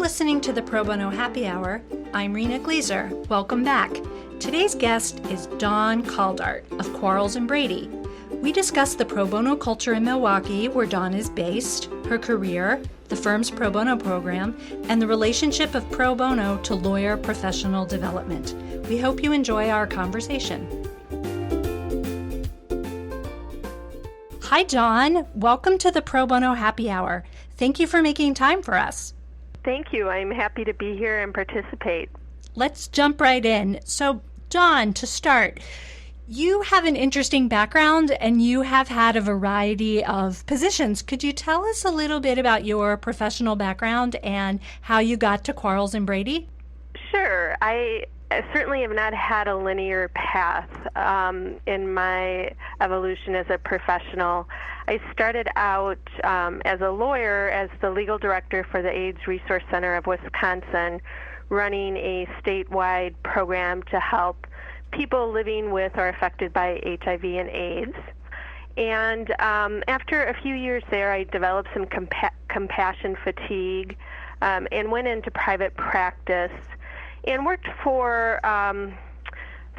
listening to the Pro Bono Happy Hour. I'm Rena Gleaser. Welcome back. Today's guest is Dawn Caldart of Quarles Brady. We discuss the pro bono culture in Milwaukee, where Dawn is based, her career, the firm's pro bono program, and the relationship of pro bono to lawyer professional development. We hope you enjoy our conversation. Hi, Dawn. Welcome to the Pro Bono Happy Hour. Thank you for making time for us. Thank you. I'm happy to be here and participate. Let's jump right in. So, Dawn, to start, you have an interesting background and you have had a variety of positions. Could you tell us a little bit about your professional background and how you got to Quarles Brady? Sure. I certainly have not had a linear path in my evolution as a professional. I started out as a lawyer, as the legal director for the AIDS Resource Center of Wisconsin, running a statewide program to help people living with or affected by HIV and AIDS. And after a few years there, I developed some compassion fatigue and went into private practice and worked for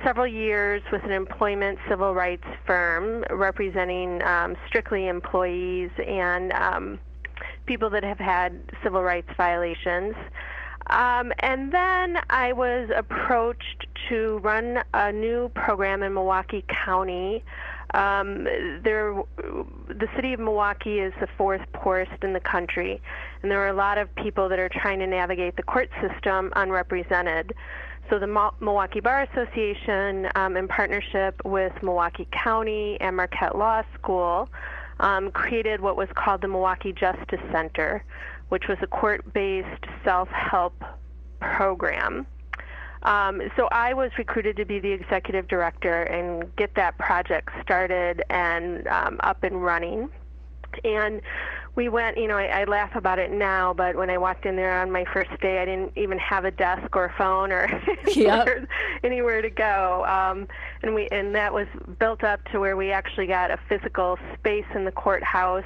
several years with an employment civil rights firm representing strictly employees and people that have had civil rights violations. And then I was approached to run a new program in Milwaukee County. The city of Milwaukee is the fourth poorest in the country, and there are a lot of people that are trying to navigate the court system unrepresented. So the Milwaukee Bar Association, in partnership with Milwaukee County and Marquette Law School, created what was called the Milwaukee Justice Center, which was a court-based self-help program. So I was recruited to be the executive director and get that project started and up and running. And we went, I laugh about it now, but when I walked in there on my first day, I didn't even have a desk or a phone or anywhere to go. And that was built up to where we actually got a physical space in the courthouse,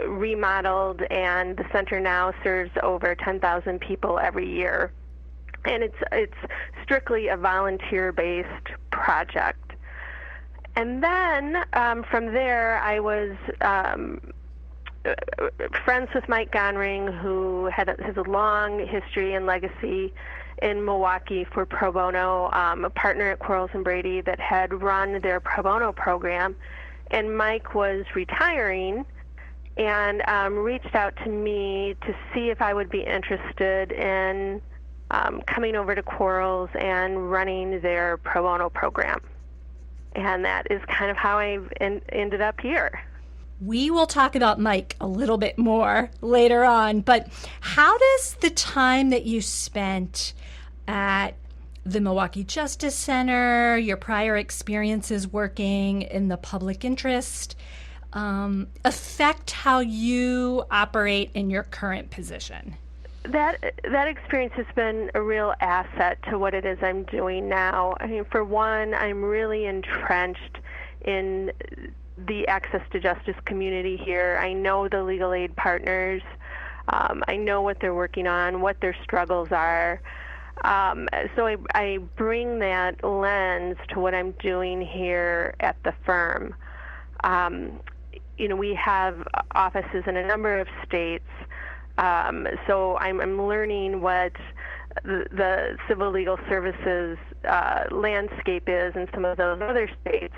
remodeled, and the center now serves over 10,000 people every year. And it's strictly a volunteer-based project. And then from there, I was friends with Mike Gonring, who has a long history and legacy in Milwaukee for pro bono, a partner at Quarles Brady that had run their pro bono program. And Mike was retiring and reached out to me to see if I would be interested in coming over to Quarles and running their pro bono program. And that is kind of how I ended up here. We will talk about Mike a little bit more later on, but how does the time that you spent at the Milwaukee Justice Center, your prior experiences working in the public interest, affect how you operate in your current position? That experience has been a real asset to what it is I'm doing now. I mean, for one, I'm really entrenched in the access to justice community here. I know the legal aid partners. I know what they're working on, what their struggles are. So I bring that lens to what I'm doing here at the firm. We have offices in a number of states. So I'm learning what the civil legal services landscape is in some of those other states.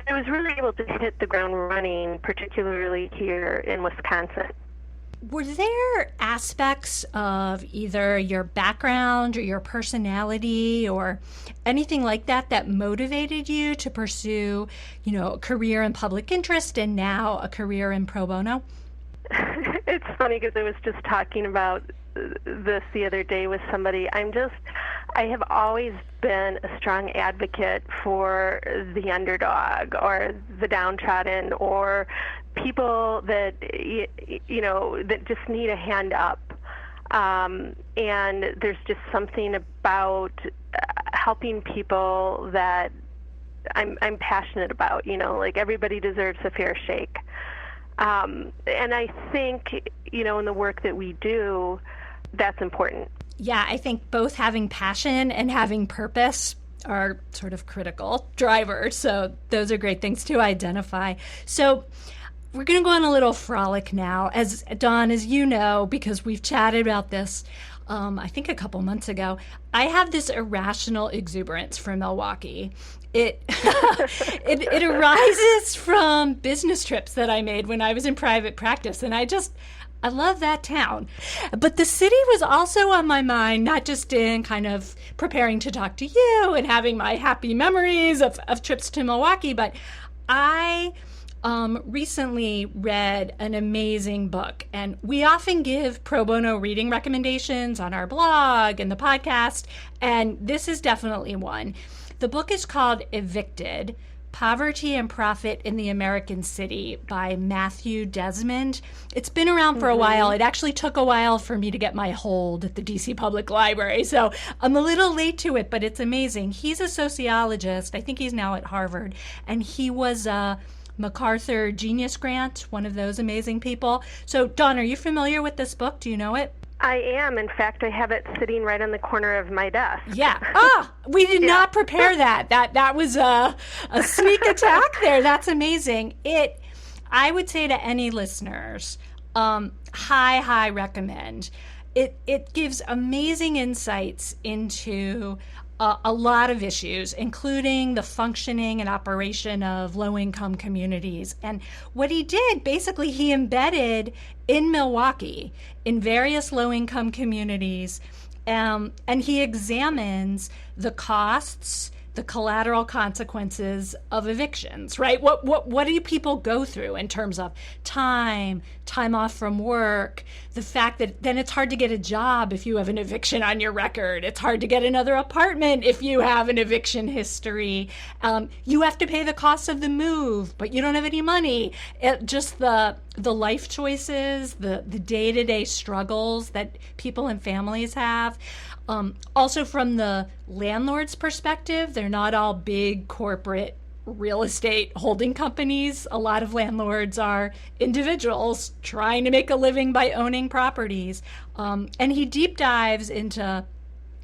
I was really able to hit the ground running, particularly here in Wisconsin. Were there aspects of either your background or your personality or anything like that that motivated you to pursue, a career in public interest and now a career in pro bono? It's funny because I was just talking about this the other day with somebody. I have always been a strong advocate for the underdog or the downtrodden or people that, that just need a hand up. And there's just something about helping people that I'm passionate about, like everybody deserves a fair shake. And I think, in the work that we do, that's important. Yeah, I think both having passion and having purpose are sort of critical drivers. So those are great things to identify. So we're going to go on a little frolic now. As Dawn, as you know, because we've chatted about this, I think a couple months ago, I have this irrational exuberance for Milwaukee. It it arises from business trips that I made when I was in private practice, and I love that town. But the city was also on my mind, not just in kind of preparing to talk to you and having my happy memories of trips to Milwaukee, but I recently read an amazing book, and we often give pro bono reading recommendations on our blog and the podcast, and this is definitely one. The book is called Evicted: Poverty and Profit in the American City by Matthew Desmond. It's been around for a while. It actually took a while for me to get my hold at the DC Public Library, so I'm a little late to it, but it's amazing. He's a sociologist. I think he's now at Harvard, and he was a MacArthur Genius Grant, one of those amazing people. So, Dawn, are you familiar with this book? Do you know it? I am. In fact, I have it sitting right on the corner of my desk. Yeah. We did not prepare that. That was a sneak attack there. That's amazing. I would say to any listeners, high recommend. It gives amazing insights into a lot of issues, including the functioning and operation of low-income communities. And what he did, basically, he embedded in Milwaukee, in various low-income communities, and he examines the costs, the collateral consequences of evictions, right? What do people go through in terms of time off from work, the fact that then it's hard to get a job if you have an eviction on your record. It's hard to get another apartment if you have an eviction history. You have to pay the cost of the move, but you don't have any money. Just the life choices, the day-to-day struggles that people and families have. Also from the landlord's perspective, they're not all big corporate real estate holding companies. A lot of landlords are individuals trying to make a living by owning properties. And he deep dives into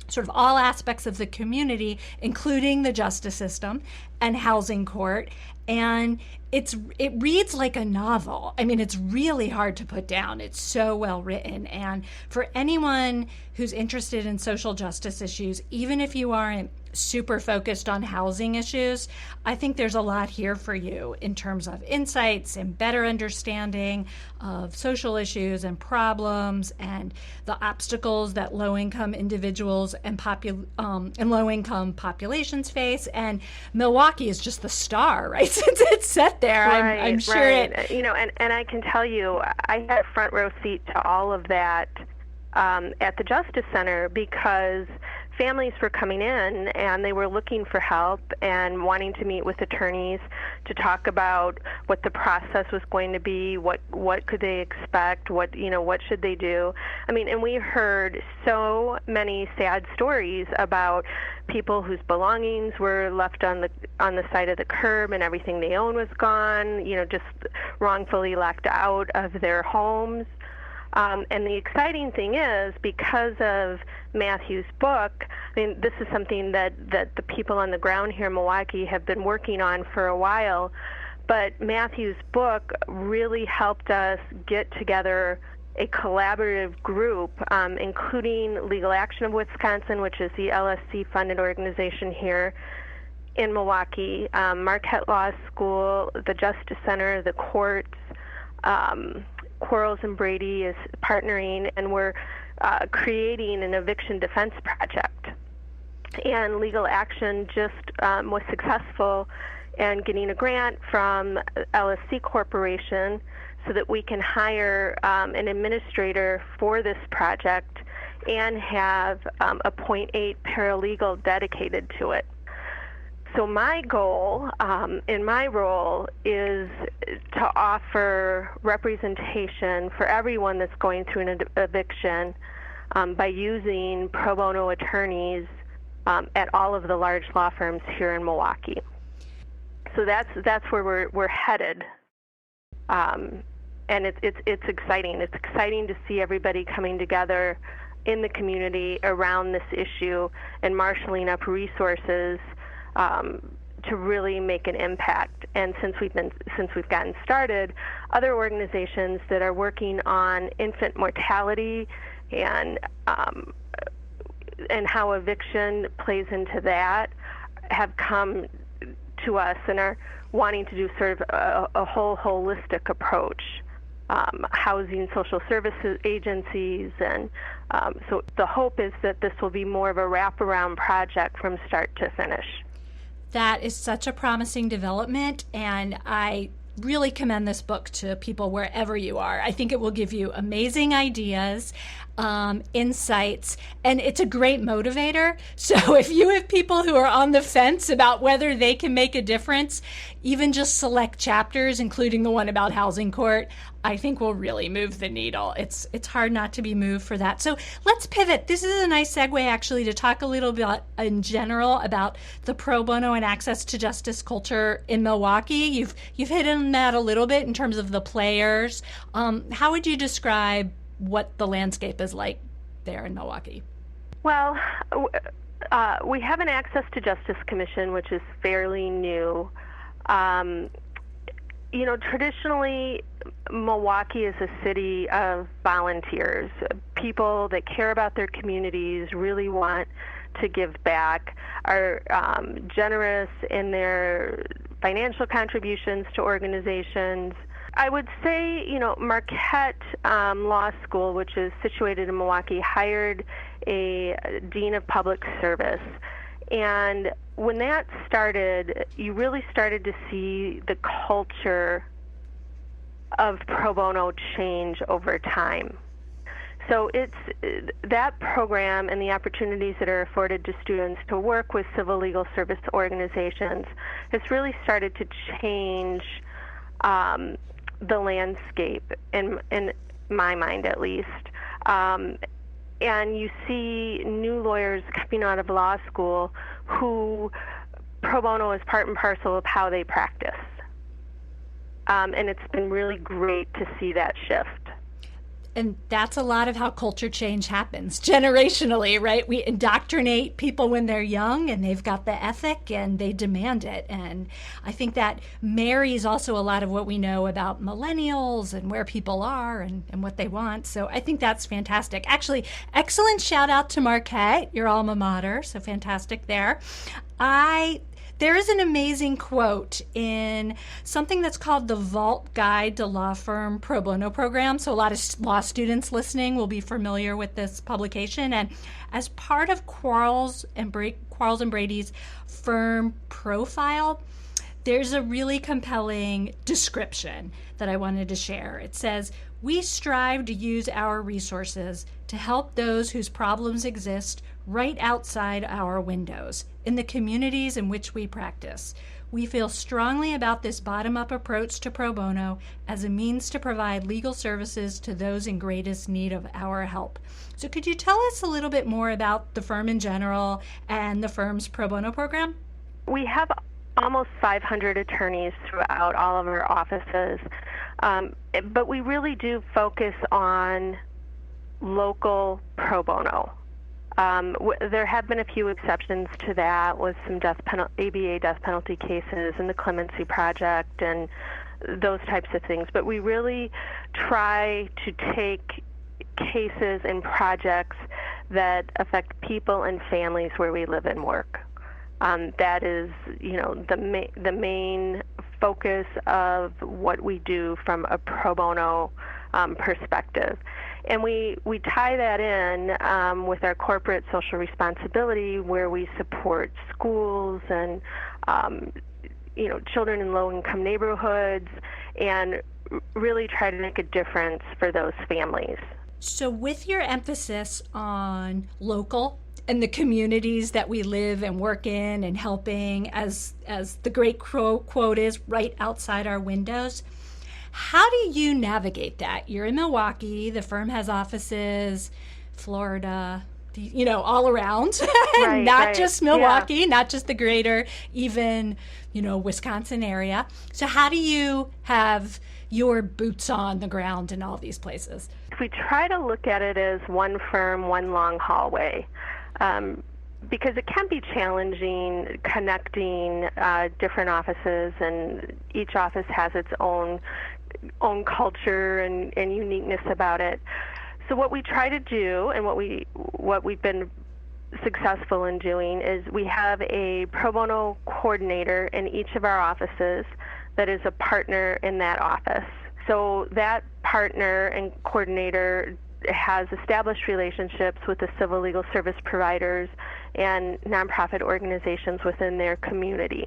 sort of all aspects of the community, including the justice system and housing court. And it reads like a novel. I mean, it's really hard to put down. It's so well written. And for anyone who's interested in social justice issues, even if you aren't super focused on housing issues, I think there's a lot here for you in terms of insights and better understanding of social issues and problems and the obstacles that low-income individuals and low-income populations face. And Milwaukee is just the star, right? Since it's set there, right, I'm sure right. it. And I can tell you, I had a front row seat to all of that at the Justice Center, because families were coming in and they were looking for help and wanting to meet with attorneys to talk about what the process was going to be, what could they expect, what should they do. I mean, and we heard so many sad stories about people whose belongings were left on the side of the curb and everything they own was gone, just wrongfully locked out of their homes. And the exciting thing is, because of Matthew's book, I mean, this is something that the people on the ground here in Milwaukee have been working on for a while, but Matthew's book really helped us get together a collaborative group, including Legal Action of Wisconsin, which is the LSC-funded organization here in Milwaukee, Marquette Law School, the Justice Center, the courts, Quarles Brady is partnering, and we're creating an eviction defense project. And Legal Action just was successful in getting a grant from LSC Corporation so that we can hire an administrator for this project and have a .8 paralegal dedicated to it. So my goal in my role is to offer representation for everyone that's going through an eviction by using pro bono attorneys at all of the large law firms here in Milwaukee. So that's where we're headed, and it's exciting. It's exciting to see everybody coming together in the community around this issue and marshaling up resources to really make an impact. And since we've gotten started, other organizations that are working on infant mortality and how eviction plays into that have come to us and are wanting to do sort of a whole holistic approach. Housing, social services agencies, and so the hope is that this will be more of a wraparound project from start to finish. That is such a promising development, and I really commend this book to people wherever you are. I think it will give you amazing ideas, insights, and it's a great motivator. So if you have people who are on the fence about whether they can make a difference, even just select chapters, including the one about housing court, I think will really move the needle. It's hard not to be moved for that. So let's pivot. This is a nice segue, actually, to talk a little bit in general about the pro bono and access to justice culture in Milwaukee. You've hit on that a little bit in terms of the players. How would you describe what the landscape is like there in Milwaukee? Well, we have an Access to Justice Commission, which is fairly new. Traditionally, Milwaukee is a city of volunteers, people that care about their communities, really want to give back, are generous in their financial contributions to organizations. I would say, Marquette Law School, which is situated in Milwaukee, hired a dean of public service. And when that started, you really started to see the culture of pro bono change over time. So it's that program and the opportunities that are afforded to students to work with civil legal service organizations has really started to change the landscape, in my mind at least. And you see new lawyers coming out of law school who pro bono is part and parcel of how they practice. And it's been really great to see that shift. And that's a lot of how culture change happens generationally, right? We indoctrinate people when they're young and they've got the ethic and they demand it. And I think that marries also a lot of what we know about millennials and where people are and what they want. So I think that's fantastic. Actually, excellent shout out to Marquette, your alma mater. So fantastic there. There is an amazing quote in something that's called the Vault Guide to Law Firm Pro Bono Program. So a lot of law students listening will be familiar with this publication. And as part of Quarles and Brady's firm profile, there's a really compelling description that I wanted to share. It says, "We strive to use our resources to help those whose problems exist right outside our windows, in the communities in which we practice. We feel strongly about this bottom-up approach to pro bono as a means to provide legal services to those in greatest need of our help." So could you tell us a little bit more about the firm in general and the firm's pro bono program? We have almost 500 attorneys throughout all of our offices, but we really do focus on local pro bono. There have been a few exceptions to that with some ABA death penalty cases and the Clemency Project and those types of things. But we really try to take cases and projects that affect people and families where we live and work. That is, the main focus of what we do from a pro bono perspective. And we tie that in with our corporate social responsibility, where we support schools and children in low-income neighborhoods, and really try to make a difference for those families. So with your emphasis on local and the communities that we live and work in and helping, as the great quote is, right outside our windows, how do you navigate that? You're in Milwaukee, the firm has offices, Florida, all around, not just Milwaukee, not just the greater, even, Wisconsin area. So how do you have your boots on the ground in all these places? we try to look at it as one firm, one long hallway. Because it can be challenging connecting different offices, and each office has its own culture and uniqueness about it. So what we try to do, and what we've been successful in doing, is we have a pro bono coordinator in each of our offices that is a partner in that office. So that partner and coordinator has established relationships with the civil legal service providers and nonprofit organizations within their community.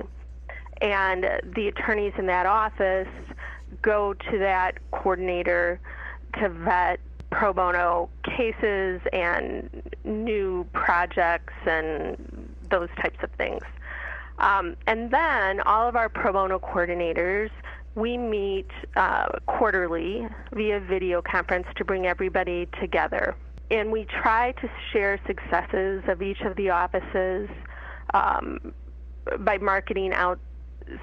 And the attorneys in that office go to that coordinator to vet pro bono cases and new projects and those types of things. And then all of our pro bono coordinators, we meet quarterly via video conference to bring everybody together. And we try to share successes of each of the offices by marketing out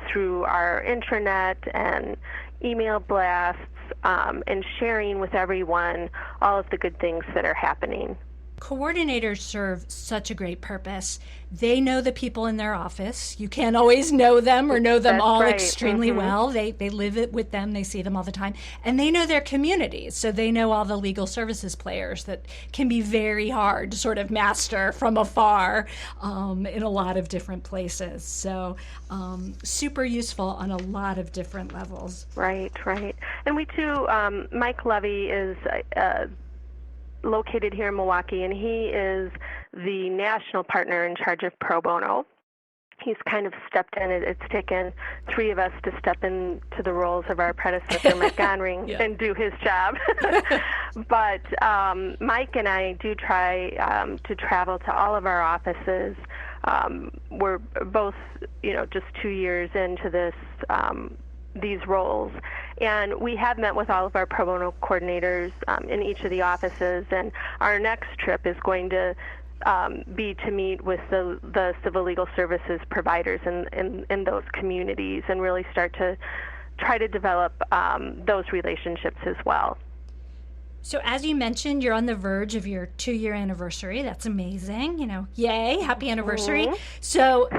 through our intranet and email blasts, and sharing with everyone all of the good things that are happening. Coordinators serve such a great purpose. They know the people in their office. You can't always know them or know them That's all right. extremely well. They live it with them. They see them all the time. And they know their communities. So they know all the legal services players that can be very hard to sort of master from afar in a lot of different places. So super useful on a lot of different levels. Right. And we too, Mike Levy is located here in Milwaukee, and he is the national partner in charge of pro bono. He's kind of stepped in. It's taken three of us to step into the roles of our predecessor, Mike Gonring, Yeah. and do his job. But Mike and I do try to travel to all of our offices. We're both, just 2 years into these roles. And we have met with all of our pro bono coordinators in each of the offices, and our next trip is going to be to meet with the civil legal services providers in those communities and really start to try to develop those relationships as well. So as you mentioned, you're on the verge of your 2-year anniversary. That's amazing. Yay, happy anniversary. Mm-hmm. So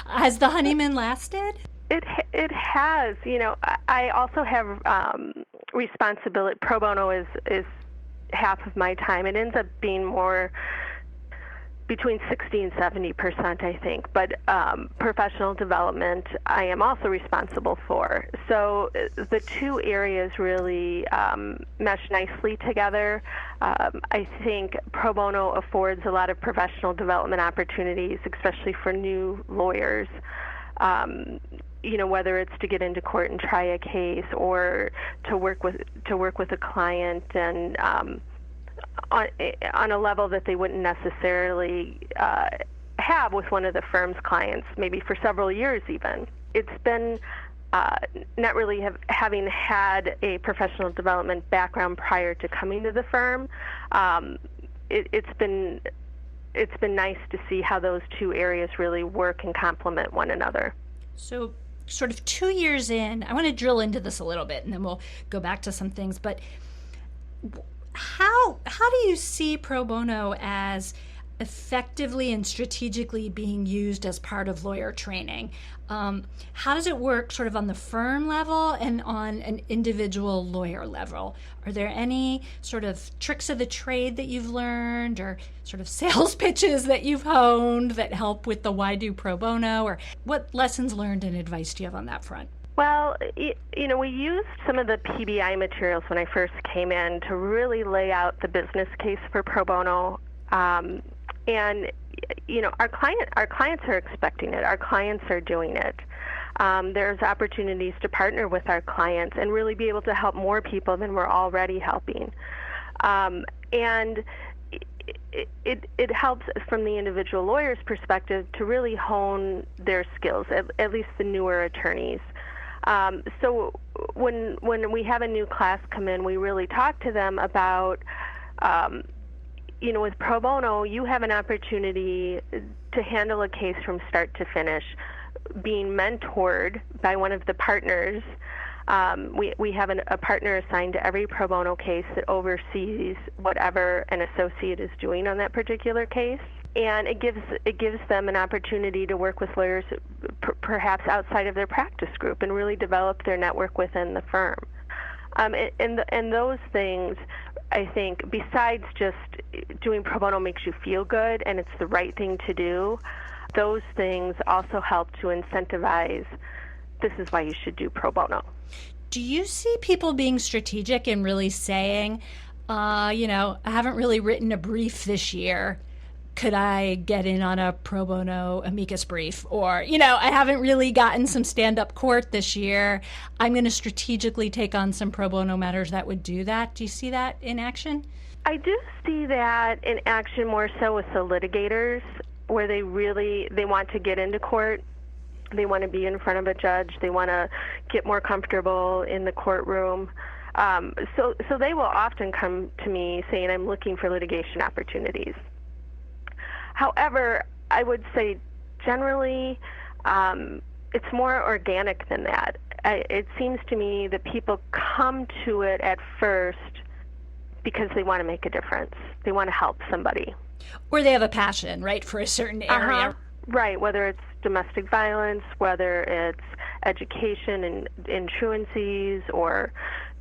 has the honeymoon lasted? It has. I also have responsibility. Pro bono is half of my time. It ends up being more between 60 and 70%, I think. But professional development, I am also responsible for. So the two areas really mesh nicely together. I think pro bono affords a lot of professional development opportunities, especially for new lawyers. Whether it's to get into court and try a case, or to work with a client and on a level that they wouldn't necessarily have with one of the firm's clients, maybe for several years even. It's been not really having had a professional development background prior to coming to the firm. It's been nice to see how those two areas really work and complement one another. So sort of 2 years in, I want to drill into this a little bit, and then we'll go back to some things. But how do you see pro bono as effectively and strategically being used as part of lawyer training? How does it work sort of on the firm level and on an individual lawyer level? Are there any sort of tricks of the trade that you've learned, or sort of sales pitches that you've honed that help with the why do pro bono? Or what lessons learned and advice do you have on that front? Well, we used some of the PBI materials when I first came in to really lay out the business case for pro bono. And our clients are expecting it. Our clients are doing it. There's opportunities to partner with our clients and really be able to help more people than we're already helping. And it helps from the individual lawyer's perspective to really hone their skills, at least the newer attorneys. So when we have a new class come in, we really talk to them about with pro bono, you have an opportunity to handle a case from start to finish, being mentored by one of the partners, We have a partner assigned to every pro bono case that oversees whatever an associate is doing on that particular case. And it gives them an opportunity to work with lawyers perhaps outside of their practice group and really develop their network within the firm. And those things, I think, besides just doing pro bono makes you feel good and it's the right thing to do, those things also help to incentivize, this is why you should do pro bono. Do you see people being strategic and really saying, I haven't really written a brief this year. Could I get in on a pro bono amicus brief? Or, I haven't really gotten some stand-up court this year. I'm going to strategically take on some pro bono matters that would do that. Do you see that in action? I do see that in action more so with the litigators, where they want to get into court. They want to be in front of a judge. They want to get more comfortable in the courtroom. So they will often come to me saying, I'm looking for litigation opportunities. However, I would say generally it's more organic than that. It seems to me that people come to it at first because they want to make a difference. They want to help somebody. Or they have a passion, right, for a certain area. Right, whether it's domestic violence, whether it's education and truancies, or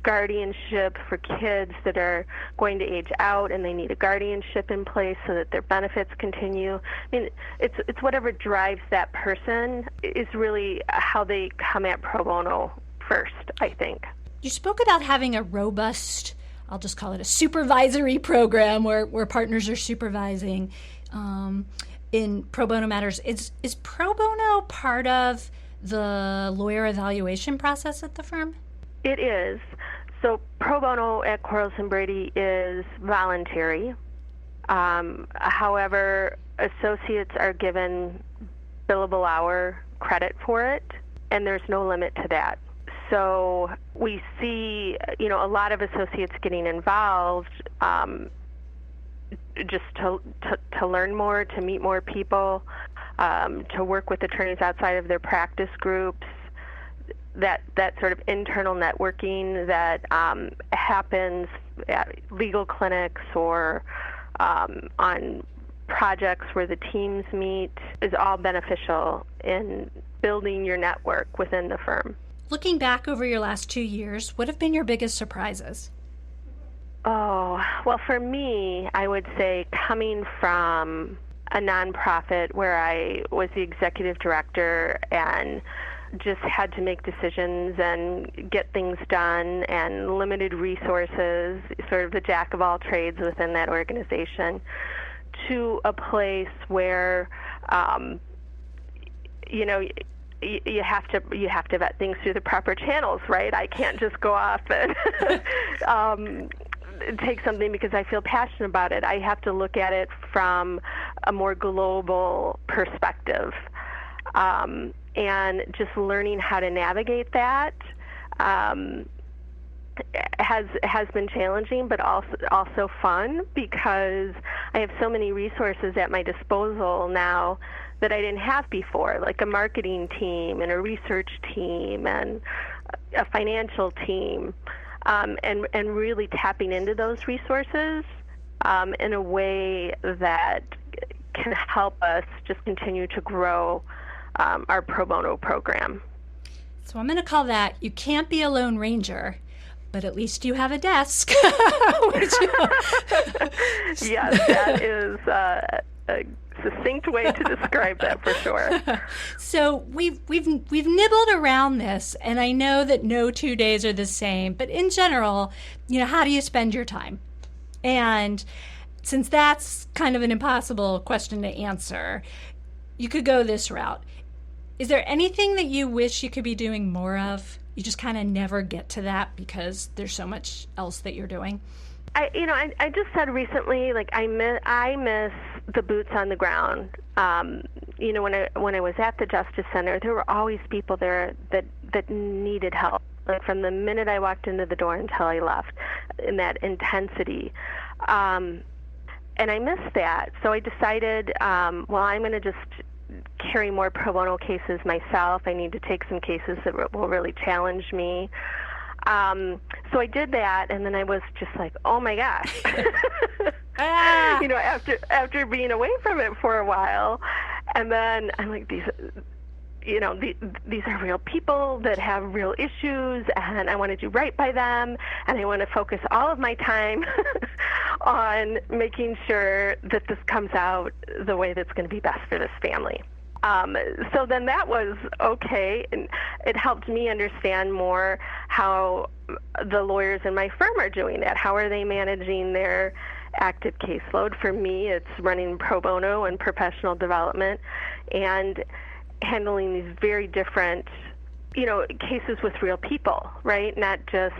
guardianship for kids that are going to age out and they need a guardianship in place so that their benefits continue. I mean, it's whatever drives that person is really how they come at pro bono first, I think. You spoke about having a robust, I'll just call it a supervisory program where partners are supervising in pro bono matters. Is pro bono part of the lawyer evaluation process at the firm? It is. So pro bono at Quarles Brady is voluntary. However, associates are given billable hour credit for it, and there's no limit to that. So we see, a lot of associates getting involved just to learn more, to meet more people, to work with attorneys outside of their practice groups. That sort of internal networking that happens at legal clinics or on projects where the teams meet is all beneficial in building your network within the firm. Looking back over your last 2 years, what have been your biggest surprises? Oh, well, for me, I would say coming from a nonprofit where I was the executive director and just had to make decisions and get things done and limited resources, sort of the jack of all trades within that organization, to a place where, you have to vet things through the proper channels, right? I can't just go off and take something because I feel passionate about it. I have to look at it from a more global perspective. And just learning how to navigate that has been challenging, but also fun, because I have so many resources at my disposal now that I didn't have before, like a marketing team and a research team and a financial team, and really tapping into those resources in a way that can help us just continue to grow our pro bono program. So I'm going to call that, you can't be a Lone Ranger, but at least you have a desk. Yes, that is a succinct way to describe that for sure. So we've nibbled around this, and I know that no 2 days are the same, but in general, how do you spend your time? And since that's kind of an impossible question to answer, you could go this route. Is there anything that you wish you could be doing more of? You just kind of never get to that because there's so much else that you're doing? I just said recently, like, I miss the boots on the ground. When I was at the Justice Center, there were always people there that needed help, like from the minute I walked into the door until I left, in that intensity. And I missed that. So I decided, I'm going to just carry more pro bono cases myself. I need to take some cases that will really challenge me. So I did that, and then I was just like, oh my gosh. You know, after being away from it for a while, and then I'm like, these are real people that have real issues, and I want to do right by them, and I want to focus all of my time on making sure that this comes out the way that's going to be best for this family. So then that was okay, and it helped me understand more how the lawyers in my firm are doing that. How are they managing their active caseload? For me, it's running pro bono and professional development and handling these very different, cases with real people, right? Not just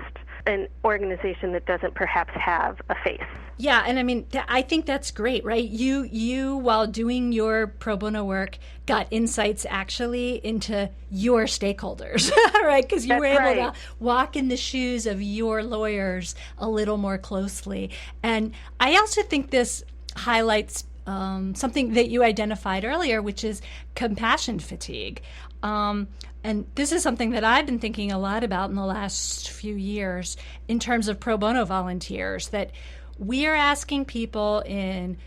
an organization that doesn't perhaps have a face. Yeah, and I mean, I think that's great, right? You, while doing your pro bono work, got insights actually into your stakeholders, right? Because you were able to walk in the shoes of your lawyers a little more closely. And I also think this highlights something that you identified earlier, which is compassion fatigue. And this is something that I've been thinking a lot about in the last few years in terms of pro bono volunteers, that we are asking people in,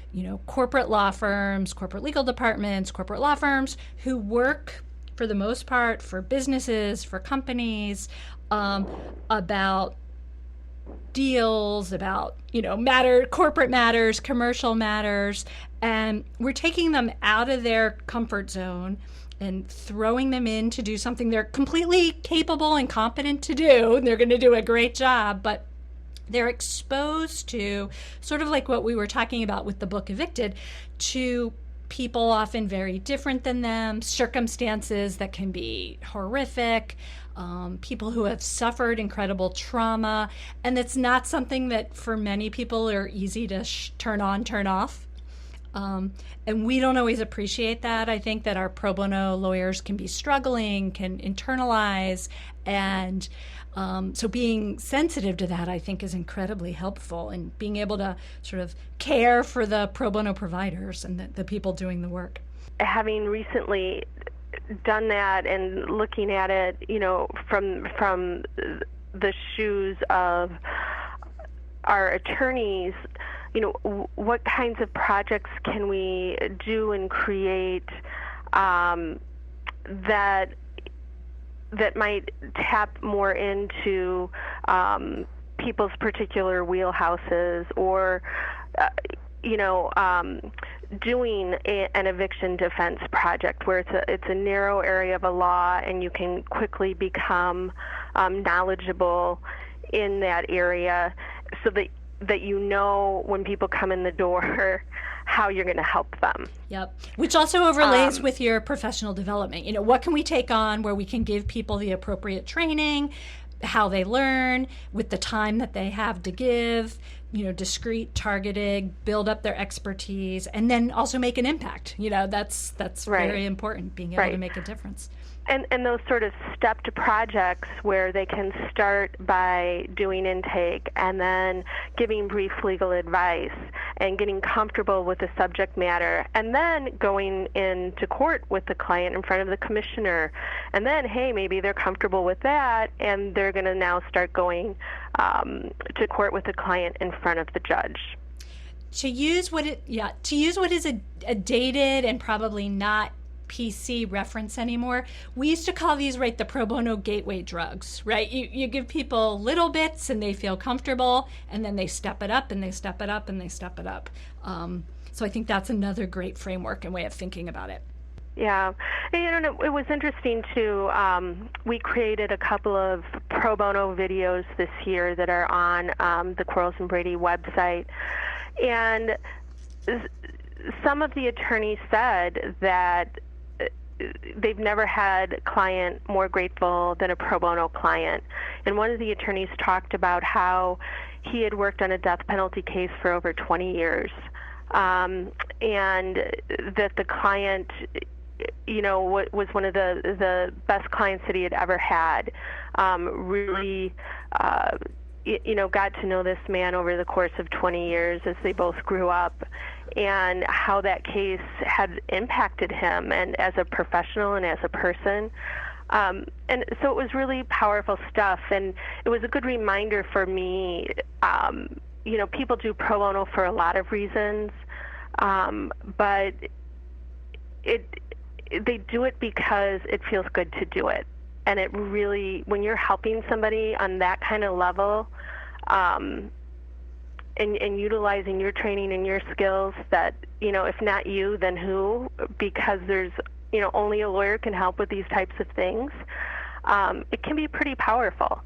corporate law firms, corporate legal departments, corporate law firms who work for the most part for businesses, for companies, about deals, about, corporate matters, commercial matters, and we're taking them out of their comfort zone and throwing them in to do something they're completely capable and competent to do, and they're going to do a great job, but they're exposed to, sort of like what we were talking about with the book Evicted, to people often very different than them, circumstances that can be horrific, people who have suffered incredible trauma, and it's not something that for many people are easy to turn on, turn off. And we don't always appreciate that. I think that our pro bono lawyers can be struggling, can internalize, and so being sensitive to that, I think, is incredibly helpful, and being able to sort of care for the pro bono providers and the people doing the work. Having recently done that and looking at it, from the shoes of our attorneys, what kinds of projects can we do and create that might tap more into people's particular wheelhouses, or doing an eviction defense project where it's a narrow area of a law and you can quickly become knowledgeable in that area, so that when people come in the door, how you're going to help them. Yep. Which also overlays with your professional development. What can we take on where we can give people the appropriate training, how they learn, with the time that they have to give, discrete, targeted, build up their expertise, and then also make an impact. That's right. Very important, being able to make a difference. And those sort of stepped projects where they can start by doing intake and then giving brief legal advice and getting comfortable with the subject matter, and then going into court with the client in front of the commissioner. And then, hey, maybe they're comfortable with that, and they're going to now start going to court with the client in front of the judge. To use what is a dated and probably not PC reference anymore, we used to call these, right, the pro bono gateway drugs, right? You give people little bits and they feel comfortable, and then they step it up and they step it up and they step it up. So I think that's another great framework and way of thinking about it. Yeah. And it was interesting too. We created a couple of pro bono videos this year that are on the Quarles Brady website, and some of the attorneys said that they've never had a client more grateful than a pro bono client. And one of the attorneys talked about how he had worked on a death penalty case for over 20 years, and that the client, was one of the best clients that he had ever had. Really got to know this man over the course of 20 years as they both grew up, and how that case had impacted him and as a professional and as a person. And so it was really powerful stuff, and it was a good reminder for me. People do pro bono for a lot of reasons, but they do it because it feels good to do it. And it really, when you're helping somebody on that kind of level, and utilizing your training and your skills, that, if not you, then who? Because there's, only a lawyer can help with these types of things. It can be pretty powerful.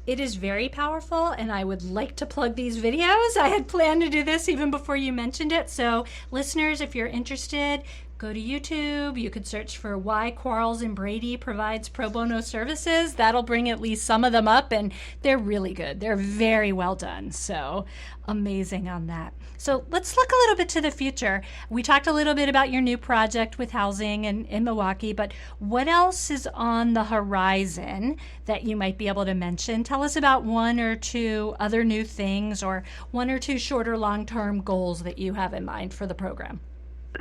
It is very powerful, and I would like to plug these videos. I had planned to do this even before you mentioned it. So listeners, if you're interested, go to YouTube. You could search for Why Quarles and Brady Provides Pro Bono Services. That'll bring at least some of them up, and they're really good. They're very well done. So amazing on that. So let's look a little bit to the future. We talked a little bit about your new project with housing in Milwaukee, but what else is on the horizon that you might be able to mention? Tell us about one or two other new things, or one or two short or long-term goals that you have in mind for the program.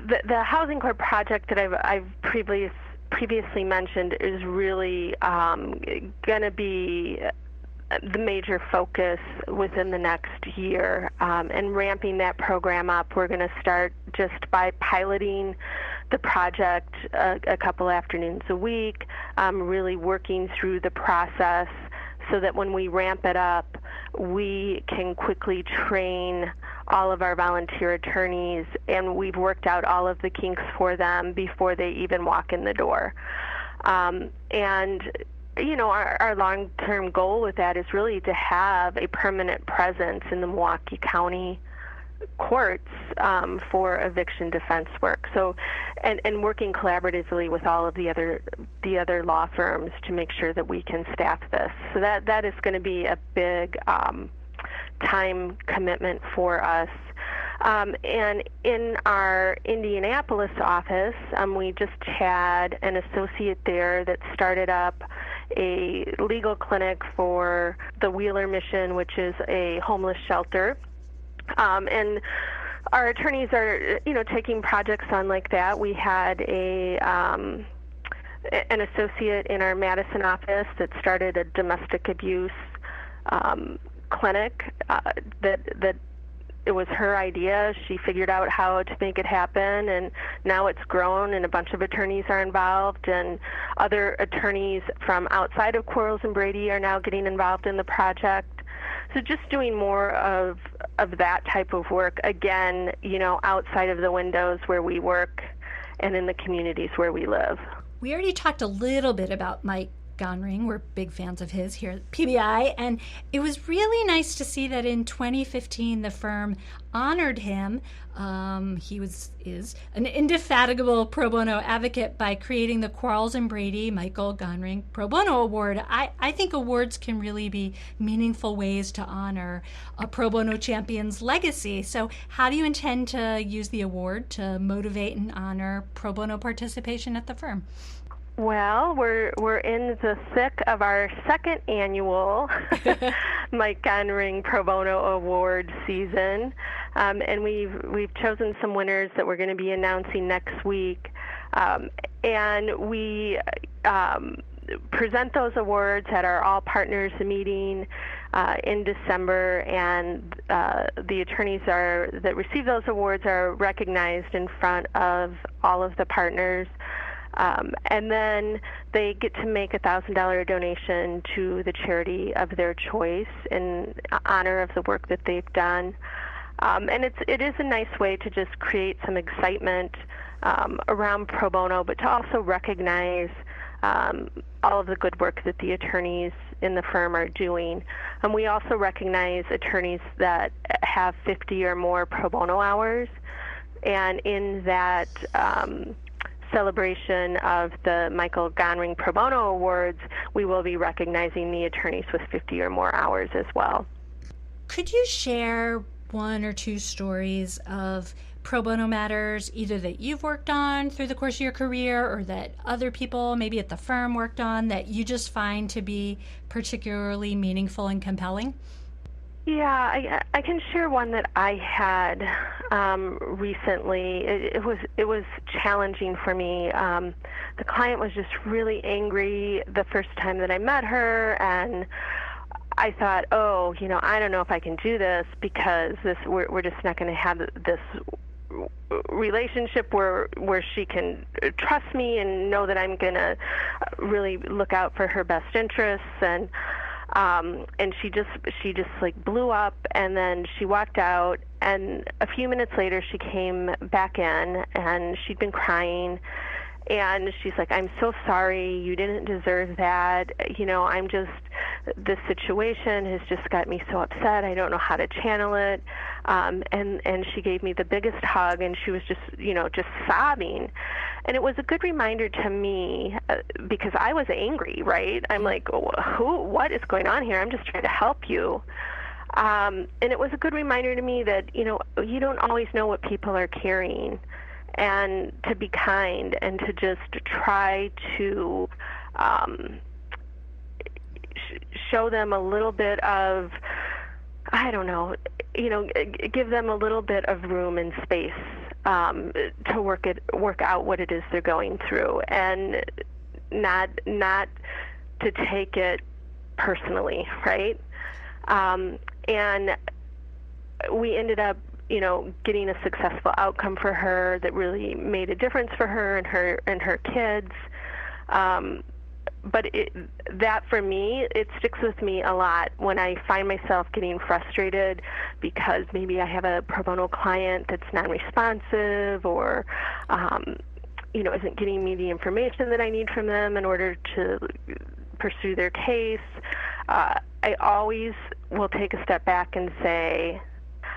The housing court project that I've previously mentioned is really going to be the major focus within the next year, and ramping that program up. We're going to start just by piloting the project a couple afternoons a week, really working through the process so that when we ramp it up, we can quickly train all of our volunteer attorneys, and we've worked out all of the kinks for them before they even walk in the door. Our long-term goal with that is really to have a permanent presence in the Milwaukee County courts for eviction defense work. So, and working collaboratively with all of the other law firms to make sure that we can staff this. So that is going to be a big time commitment for us. And in our Indianapolis office, we just had an associate there that started up a legal clinic for the Wheeler Mission, which is a homeless shelter. And our attorneys are, taking projects on like that. We had an associate in our Madison office that started a domestic abuse clinic that it was her idea. She figured out how to make it happen, and now it's grown, and a bunch of attorneys are involved, and other attorneys from outside of Quarles and Brady are now getting involved in the project. So just doing more of that type of work, again, outside of the windows where we work and in the communities where we live. We already talked a little bit about Mike Gonring. We're big fans of his here at PBI, and it was really nice to see that in 2015 the firm honored him. He is an indefatigable pro bono advocate by creating the Quarles and Brady Michael Gonring Pro Bono Award. I think awards can really be meaningful ways to honor a pro bono champion's legacy. So how do you intend to use the award to motivate and honor pro bono participation at the firm? Well, we're in the thick of our second annual Mike Gonring Pro Bono Award season, and we've chosen some winners that we're going to be announcing next week, and we present those awards at our All Partners meeting in December, and the attorneys that receive those awards are recognized in front of all of the partners. And then they get to make a $1,000 donation to the charity of their choice in honor of the work that they've done. And it is a nice way to just create some excitement around pro bono, but to also recognize all of the good work that the attorneys in the firm are doing. And we also recognize attorneys that have 50 or more pro bono hours. And in that celebration of the Michael Gonring Pro Bono Awards, we will be recognizing the attorneys with 50 or more hours as well. Could you share one or two stories of pro bono matters either that you've worked on through the course of your career or that other people maybe at the firm worked on that you just find to be particularly meaningful and compelling? Yeah, I can share one that I had recently. It was challenging for me. The client was just really angry the first time that I met her, and I thought, oh, I don't know if I can do this because we're just not going to have this relationship where she can trust me and know that I'm going to really look out for her best interests. And she just like blew up, and then she walked out, and a few minutes later she came back in, and she'd been crying, and she's like, I'm so sorry, you didn't deserve that, this situation has just got me so upset, I don't know how to channel it, and she gave me the biggest hug, and she was just sobbing. And it was a good reminder to me because I was angry, right? I'm like, what is going on here? I'm just trying to help you. And it was a good reminder to me that, you don't always know what people are carrying, and to be kind and to just try to show them a little bit of, I don't know, give them a little bit of room and space to work out what it is they're going through, and not to take it personally, right? And we ended up, getting a successful outcome for her that really made a difference for her and her kids. But that for me, it sticks with me a lot when I find myself getting frustrated because maybe I have a pro bono client that's non-responsive or, isn't getting me the information that I need from them in order to pursue their case. I always will take a step back and say,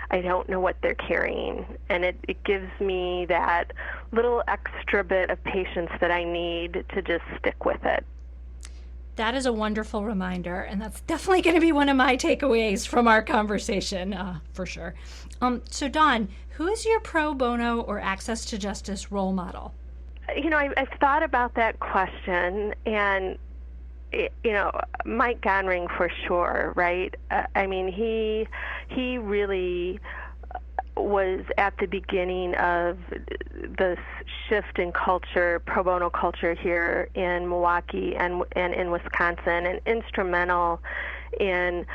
I don't know what they're carrying, and it gives me that little extra bit of patience that I need to just stick with it. That is a wonderful reminder, and that's definitely going to be one of my takeaways from our conversation, for sure. So, Dawn, who is your pro bono or access to justice role model? I've thought about that question, and Mike Gonring for sure, right? He really was at the beginning of this shift in culture, pro bono culture here in Milwaukee and in Wisconsin, and instrumental in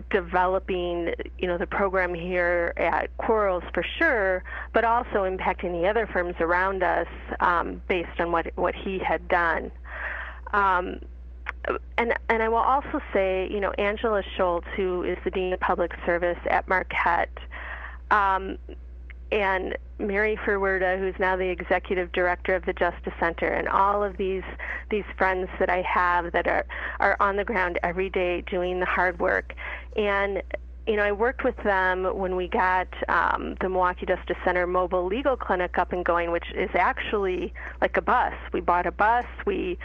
developing, the program here at Quarles for sure, but also impacting the other firms around us based on what he had done. And I will also say, Angela Schultz, who is the Dean of Public Service at Marquette, and Mary Ferwerda, who's now the Executive Director of the Justice Center, and all of these friends that I have that are on the ground every day doing the hard work. And I worked with them when we got the Milwaukee Justice Center mobile legal clinic up and going, which is actually like a bus. We bought a bus, we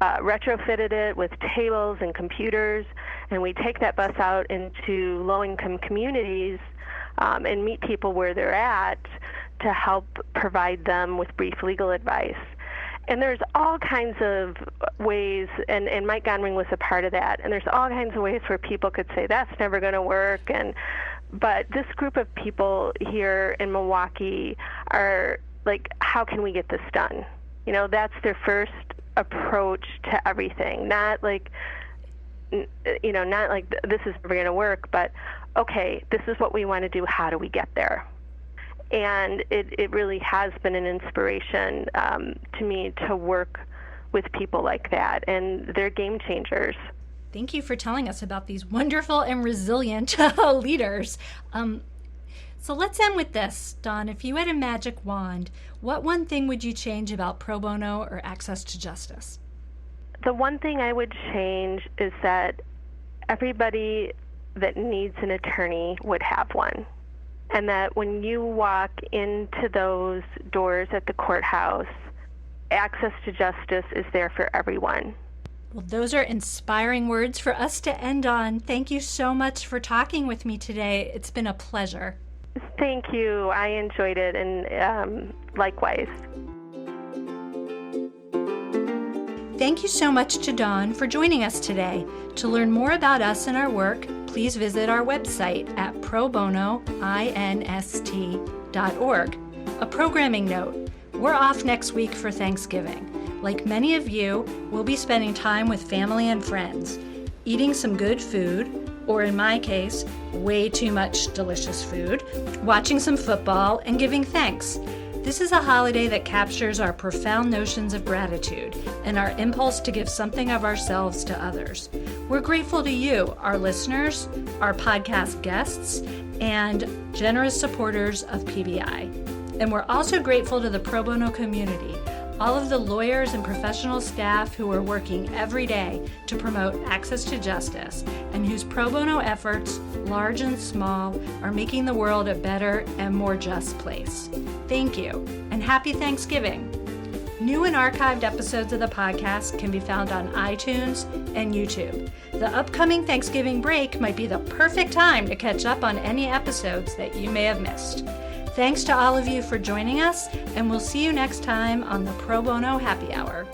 retrofitted it with tables and computers, and we take that bus out into low-income communities and meet people where they're at to help provide them with brief legal advice. And there's all kinds of ways, and Mike Gonring was a part of that, and there's all kinds of ways where people could say, that's never going to work. But this group of people here in Milwaukee are like, how can we get this done? That's their first approach to everything. Not like this is never going to work, but okay, this is what we want to do. How do we get there? And it really has been an inspiration to me to work with people like that, and they're game changers. Thank you for telling us about these wonderful and resilient leaders. So let's end with this, Dawn. If you had a magic wand, what one thing would you change about pro bono or access to justice? The one thing I would change is that everybody that needs an attorney would have one. And that when you walk into those doors at the courthouse, access to justice is there for everyone. Well, those are inspiring words for us to end on. Thank you so much for talking with me today. It's been a pleasure. Thank you. I enjoyed it, and likewise. Thank you so much to Dawn for joining us today. To learn more about us and our work, please visit our website at probonoinst.org. A programming note: we're off next week for Thanksgiving. Like many of you, we'll be spending time with family and friends, eating some good food, or in my case, way too much delicious food, watching some football, and giving thanks. This is a holiday that captures our profound notions of gratitude and our impulse to give something of ourselves to others. We're grateful to you, our listeners, our podcast guests, and generous supporters of PBI. And we're also grateful to the pro bono community, all of the lawyers and professional staff who are working every day to promote access to justice and whose pro bono efforts, large and small, are making the world a better and more just place. Thank you, and happy Thanksgiving. New and archived episodes of the podcast can be found on iTunes and YouTube. The upcoming Thanksgiving break might be the perfect time to catch up on any episodes that you may have missed. Thanks to all of you for joining us, and we'll see you next time on the Pro Bono Happy Hour.